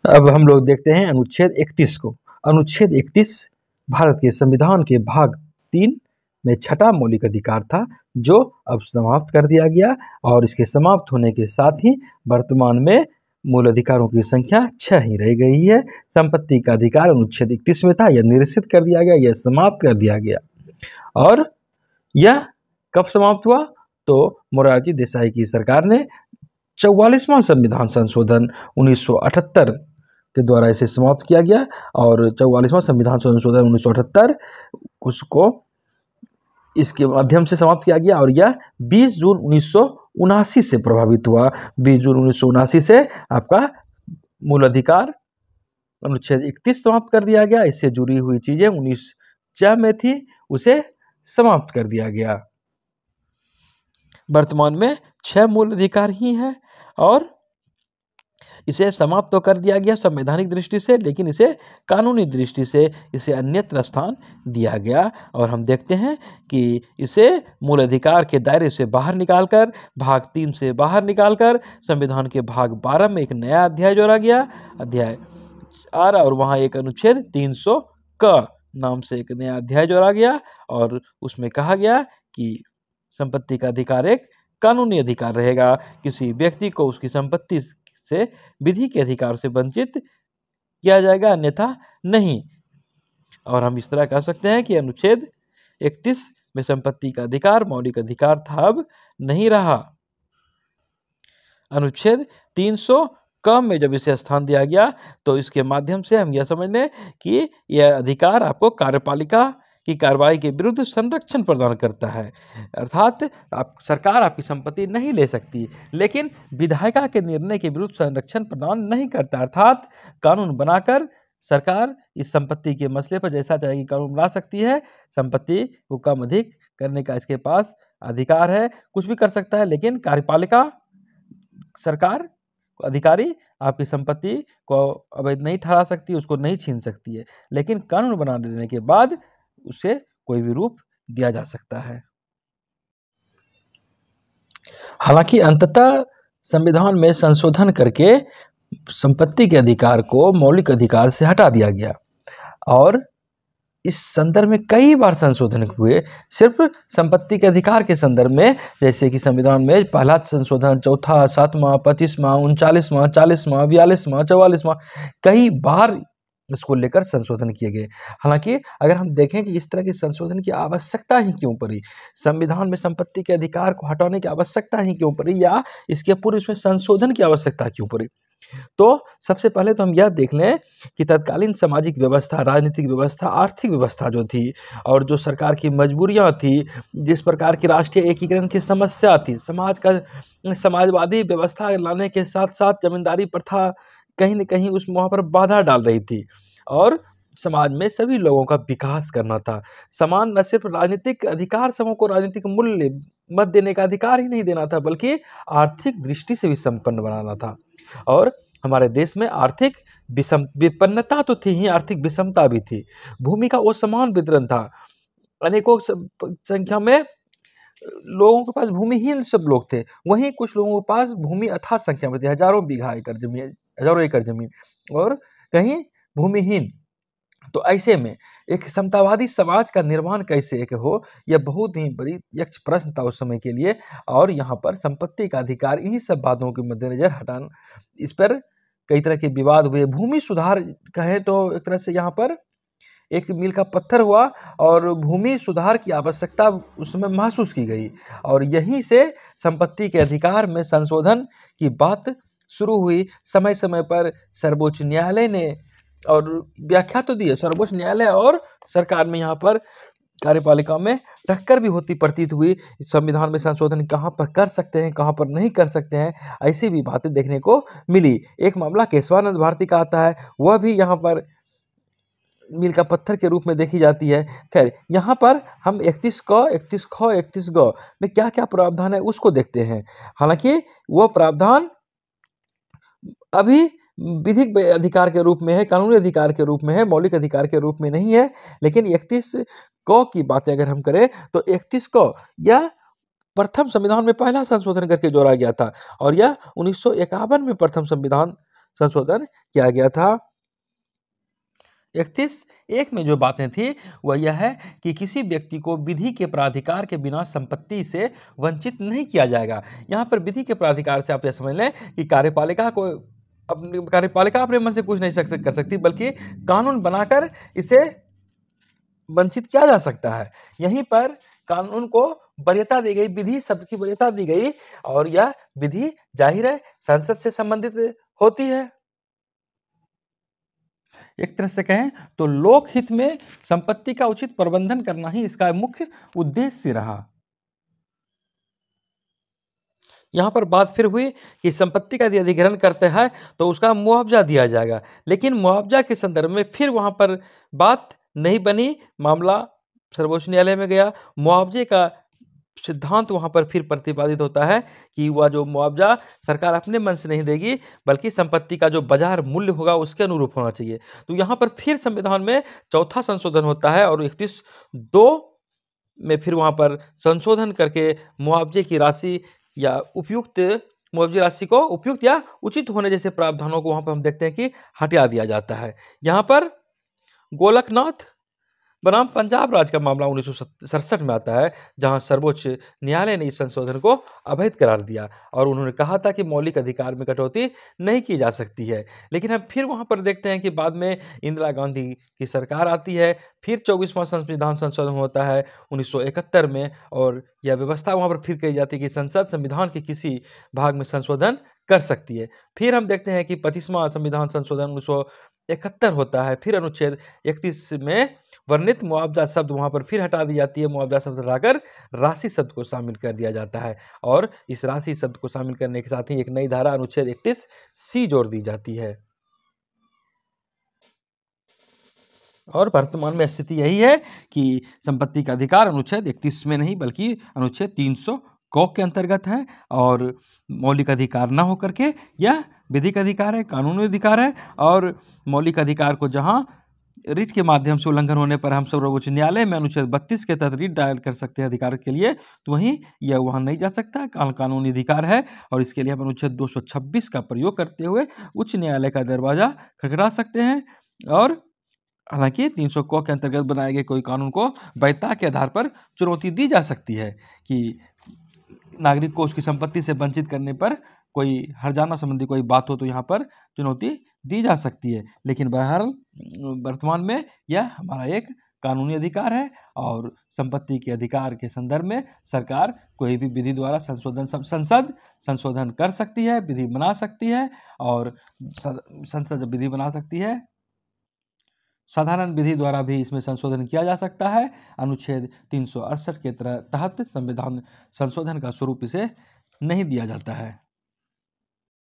अब हम लोग देखते हैं अनुच्छेद 31 को। अनुच्छेद 31 भारत के संविधान के भाग 3 में छठा मौलिक अधिकार था, जो अब समाप्त कर दिया गया और इसके समाप्त होने के साथ ही वर्तमान में मूल अधिकारों की संख्या 6 ही रह गई है। संपत्ति का अधिकार अनुच्छेद 31 में था, यह निरसित कर दिया गया, यह समाप्त कर दिया गया। और यह कब समाप्त हुआ? तो मोरारजी देसाई की सरकार ने 44वां संविधान संशोधन 1978 के द्वारा इसे समाप्त किया गया और 44वां संविधान संशोधन 1978 उसको इसके माध्यम से समाप्त किया गया और यह 20 जून 1979 से प्रभावित हुआ। 20 जून 1979 से आपका मूल अधिकार अनुच्छेद 31 समाप्त कर दिया गया। इससे जुड़ी हुई चीजें 19 में थी, उसे समाप्त कर दिया गया। वर्तमान में 6 मूल अधिकार ही हैं और इसे समाप्त तो कर दिया गया संवैधानिक दृष्टि से, लेकिन इसे कानूनी दृष्टि से इसे अन्यत्र स्थान दिया गया। और हम देखते हैं कि इसे मूल अधिकार के दायरे से बाहर निकालकर, भाग 3 से बाहर निकालकर संविधान के भाग 12 में एक नया अध्याय जोड़ा गया, अध्याय 4, और वहाँ एक अनुच्छेद 300 क नाम से एक नया अध्याय जोड़ा गया और उसमें कहा गया कि संपत्ति का अधिकार एक कानूनी अधिकार रहेगा। किसी व्यक्ति को उसकी संपत्ति से विधि के अधिकार से वंचित किया जाएगा, अन्यथा नहीं। और हम इस तरह कह सकते हैं कि अनुच्छेद 31 में संपत्ति का अधिकार मौलिक अधिकार था, अब नहीं रहा। अनुच्छेद 300 क में जब इसे स्थान दिया गया तो इसके माध्यम से हम यह समझ लें कि यह अधिकार आपको कार्यपालिका की कार्रवाई के विरुद्ध संरक्षण प्रदान करता है। अर्थात सरकार आपकी संपत्ति नहीं ले सकती, लेकिन विधायिका के निर्णय के विरुद्ध संरक्षण प्रदान नहीं करता। अर्थात कानून बनाकर सरकार इस संपत्ति के मसले पर जैसा चाहेगी कानून बना सकती है। संपत्ति को कम अधिक करने का इसके पास अधिकार है, कुछ भी कर सकता है, लेकिन कार्यपालिका सरकार अधिकारी आपकी संपत्ति को अवैध नहीं ठहरा सकती, उसको नहीं छीन सकती है, लेकिन कानून बना देने के बाद उसे कोई भी रूप दिया जा सकता है। हालांकि अंततः संविधान में संशोधन करके संपत्ति के अधिकार को मौलिक अधिकार से हटा दिया गया और इस संदर्भ में कई बार संशोधन हुए। सिर्फ संपत्ति के अधिकार के संदर्भ में, जैसे कि संविधान में पहला संशोधन, चौथा, 7वां, 25वां, 39वां, 40वां, 42वां, 44वां, कई बार इसको लेकर संशोधन किए गए। हालांकि अगर हम देखें कि इस तरह के संशोधन की आवश्यकता ही क्यों पड़ी, संविधान में संपत्ति के अधिकार को हटाने की आवश्यकता ही क्यों पड़ी, या इसके पूर्व इसमें संशोधन की आवश्यकता क्यों पड़ी, तो सबसे पहले तो हम यह देख लें कि तत्कालीन सामाजिक व्यवस्था, राजनीतिक व्यवस्था, आर्थिक व्यवस्था जो थी और जो सरकार की मजबूरियां थी, जिस प्रकार की राष्ट्रीय एकीकरण की समस्या थी, समाज का समाजवादी व्यवस्था लाने के साथ साथ जमींदारी प्रथा कहीं न कहीं उस वहाँ पर बाधा डाल रही थी और समाज में सभी लोगों का विकास करना था। समान न सिर्फ राजनीतिक अधिकार, समूह को राजनीतिक मूल्य मत देने का अधिकार ही नहीं देना था, बल्कि आर्थिक दृष्टि से भी संपन्न बनाना था। और हमारे देश में आर्थिक विपन्नता तो थी ही, आर्थिक विषमता भी थी, भूमि का असमान वितरण था, अनेकों संख्या में लोगों के पास भूमिहीन सब लोग थे, वहीं कुछ लोगों के पास भूमि अथाह संख्या में थी, हजारों बीघा एकड़ जमीन, हजारों एकड़ जमीन, और कहीं भूमिहीन। तो ऐसे में एक समतावादी समाज का निर्माण कैसे एक हो, यह बहुत ही बड़ी यक्ष प्रश्न था उस समय के लिए। और यहाँ पर संपत्ति का अधिकार, इन्हीं सब बातों के मद्देनजर हटाना, इस पर कई तरह के विवाद हुए। भूमि सुधार कहें तो एक तरह से यहाँ पर एक मील का पत्थर हुआ और भूमि सुधार की आवश्यकता उस समय महसूस की गई और यहीं से संपत्ति के अधिकार में संशोधन की बात शुरू हुई। समय समय पर सर्वोच्च न्यायालय ने और व्याख्या तो दी है, सर्वोच्च न्यायालय और सरकार में यहाँ पर कार्यपालिका में टक्कर भी होती प्रतीत हुई। संविधान में संशोधन कहाँ पर कर सकते हैं, कहाँ पर नहीं कर सकते हैं, ऐसी भी बातें देखने को मिली। एक मामला केशवानंद भारती का आता है, वह भी यहाँ पर मील का पत्थर के रूप में देखी जाती है। खैर, यहाँ पर हम 31 क, 31 ख, 31 ग में क्या क्या प्रावधान है उसको देखते हैं। हालांकि वो प्रावधान अभी विधिक अधिकार के रूप में है, कानूनी अधिकार के रूप में है, मौलिक अधिकार के रूप में नहीं है। लेकिन 31 क की बातें अगर हम करें तो 31 क यह प्रथम संविधान में पहला संशोधन करके जोड़ा गया था और यह 1951 में प्रथम संविधान संशोधन किया गया था। 31(1) में जो बातें थी वह यह है कि किसी व्यक्ति को विधि के प्राधिकार के बिना संपत्ति से वंचित नहीं किया जाएगा। यहाँ पर विधि के प्राधिकार से आप यह समझ लें कि कार्यपालिका अपने मन से कुछ नहीं कर सकती, बल्कि कानून बनाकर इसे वंचित किया जा सकता है। यहीं पर कानून को वरीयता दी गई, विधि शब्द की वरीयता दी गई, और यह विधि जाहिर है संसद से संबंधित होती है। एक तरह से कहें तो लोकहित में संपत्ति का उचित प्रबंधन करना ही इसका मुख्य उद्देश्य रहा। यहां पर बात फिर हुई कि संपत्ति का यदि अधिग्रहण करते हैं तो उसका मुआवजा दिया जाएगा, लेकिन मुआवजा के संदर्भ में फिर वहां पर बात नहीं बनी, मामला सर्वोच्च न्यायालय में गया। मुआवजे का सिद्धांत वहां पर फिर प्रतिपादित होता है कि वह जो मुआवजा सरकार अपने मन से नहीं देगी, बल्कि संपत्ति का जो बाजार मूल्य होगा उसके अनुरूप होना चाहिए। तो यहाँ पर फिर संविधान में चौथा संशोधन होता है और 31(2) में फिर वहां पर संशोधन करके मुआवजे की राशि या उपयुक्त मुआवजे राशि को उपयुक्त या उचित होने जैसे प्रावधानों को वहां पर हम देखते हैं कि हटा दिया जाता है। यहाँ पर गोलकनाथ बनाम पंजाब राज्य का मामला 1967 में आता है, जहां सर्वोच्च न्यायालय ने इस संशोधन को अवैध करार दिया और उन्होंने कहा था कि मौलिक अधिकार में कटौती नहीं की जा सकती है। लेकिन हम फिर वहां पर देखते हैं कि बाद में इंदिरा गांधी की सरकार आती है, फिर 24वां संविधान संशोधन होता है 1971 में, और यह व्यवस्था वहां पर फिर कही जाती है कि संसद संविधान के किसी भाग में संशोधन कर सकती है। फिर हम देखते हैं कि 25वां संविधान संशोधन 1971 होता है, फिर अनुच्छेद 31 में वर्णित मुआवजा शब्द वहां पर फिर हटा दी जाती है, मुआवजा शब्द हटाकर राशि शब्द को शामिल कर दिया जाता है, और इस राशि शब्द को शामिल करने के साथ ही एक नई धारा अनुच्छेद 31C जोड़ दी जाती है। और वर्तमान में स्थिति यही है कि संपत्ति का अधिकार अनुच्छेद 31 में नहीं बल्कि अनुच्छेद 300 क के अंतर्गत है, और मौलिक अधिकार न होकर के यह विधिक अधिकार है, कानूनी अधिकार है, और मौलिक अधिकार को जहां रिट के माध्यम से उल्लंघन होने पर हम सर्वोच्च न्यायालय में अनुच्छेद 32 के तहत रिट दायर कर सकते हैं अधिकार के लिए, तो वहीं यह वहां नहीं जा सकता, कानूनी अधिकार है, और इसके लिए हम अनुच्छेद 226 का प्रयोग करते हुए उच्च न्यायालय का दरवाजा खटखटा सकते हैं। और हालांकि 300 क के अंतर्गत बनाए गए कोई कानून को वैधता के आधार पर चुनौती दी जा सकती है कि नागरिक को उसकी संपत्ति से वंचित करने पर कोई हर्जाना संबंधी कोई बात हो तो यहाँ पर चुनौती दी जा सकती है। लेकिन बहरहाल वर्तमान में यह हमारा एक कानूनी अधिकार है, और संपत्ति के अधिकार के संदर्भ में सरकार कोई भी विधि द्वारा संसद संशोधन कर सकती है, विधि बना सकती है, और संसद जब विधि बना सकती है, साधारण विधि द्वारा भी इसमें संशोधन किया जा सकता है। अनुच्छेद 368 के तहत संविधान संशोधन का स्वरूप इसे नहीं दिया जाता है।